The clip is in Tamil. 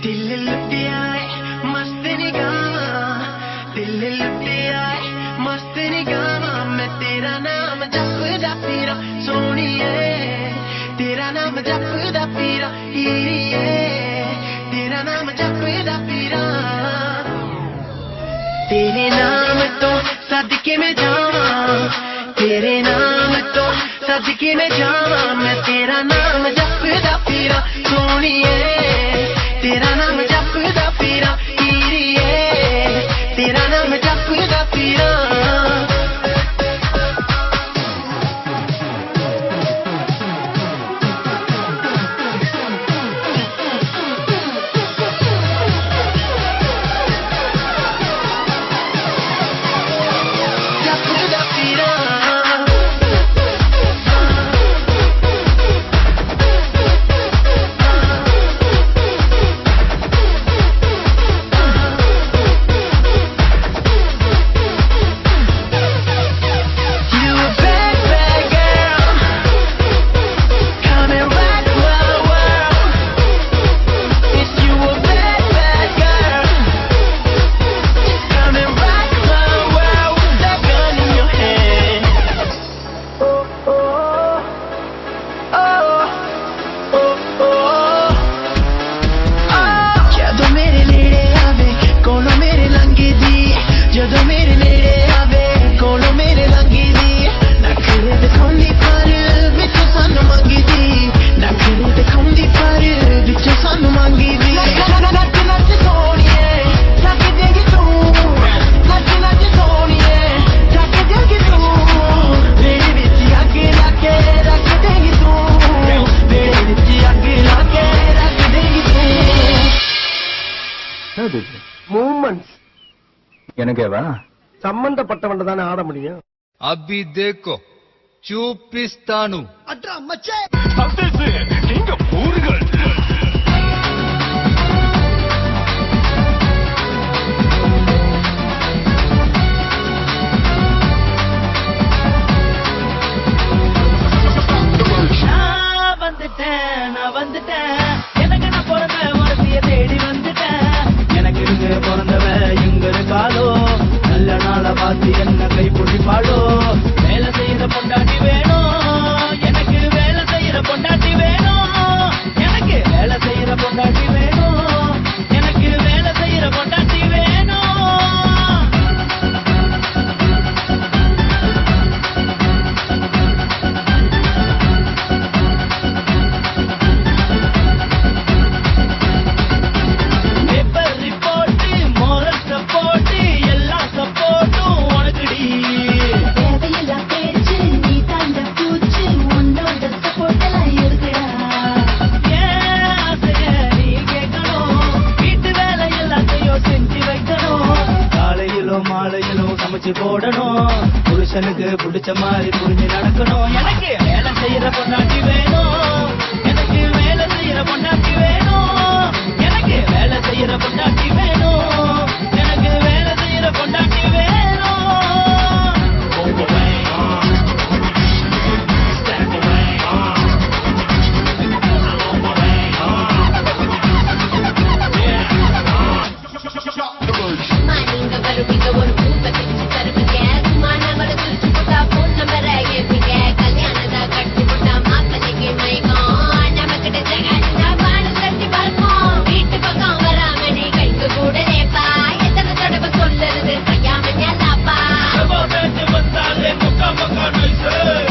दिल लुटिया मस्त निगाह दिल लुटिया मस्त निगाह मैं तेरा नाम जपदा फिरा सोनिए तेरा नाम जपदा फिरा हीरिए तेरा नाम जपदा फिरा तेरे नाम तो सदके में जावा तेरे नाम तो सदके में जावा मैं तेरा नाम जपदा फिरा सोनिए तेरा नाम जपदा फिरा हीरिए तेरा नाम जपदा फिरा ਜਦੋਂ ਮੇਰੇ ਨੇੜੇ ਆਵੇ ਕੋਲੋਂ ਮੇਰੇ ਲੰਘਦੀ ਨਖਰੇ ਦਿਖਾਉਂਦੀ ਪਰ ਵਿੱਚੋਂ ਸਾਨੂੰ ਮੰਗਦੀ ਨਖਰੇ ਦਿਖਾਉਂਦੀ ਪਰ ਵਿੱਚੋਂ ਸਾਨੂੰ ਮੰਗਦੀ ਨੱਚ ਨੱਚ ਸੋਹਣੀਏ ਥੱਕ ਦੇਗੀ ਤੂੰ ਨੱਚ ਨੱਚ ਸੋਹਣੀਏ ਥੱਕ ਦੇਗੀ ਤੂੰ ਮੇਰੇ ਵਿੱਚ ਅੱਗ ਲਾ ਕੇ ਰੱਖ ਦੇਗੀ ਤੂੰ ਮੇਰੇ ਵਿੱਚ ਅੱਗ ਲਾ ਕੇ ਰੱਖ ਦੇਗੀ ਤੂੰ மூமெண்ட்ஸ் எனக்கேவா சம்பந்தப்பட்டவன் தானே ஆட முடியும். अभी देखो चूपिस्तानु அட்ரா மச்சே நீங்க ஊர்கள் நான் வந்துட்டேன் எனக்கு நான் பிறந்த மனசிய தேடி வந்துட்டேன் எனக்கு இங்க பிறந்தவ எங்க இருக்காளோ நல்ல நாளை பார்த்து என்ன கை பிடிப்பாளோ வேலை செய்யற பொண்டாட்டி வேணும் எனக்கு வேலை செய்யற பொண்டாட்டி வேணும் எனக்கு வேலை செய்யற பொண்டாட்டி வேணும் எனக்கு வேலை செய்யற பொண்டாட்டி வேணும் சமைச்சு போடணும் புருஷனுக்கு பிடிச்ச மாதிரி புரிஞ்சு நடக்கணும் எனக்கு வேலை செய்யற பொண்டாட்டி வேணும் எனக்கு வேலை செய்யற பொண்டாட்டி வேணும் எனக்கு வேலை செய்யற பொண்டாட்டி வேணும் எனக்கு வேலை செய்யற பொண்டாட்டி வேணும் Hey!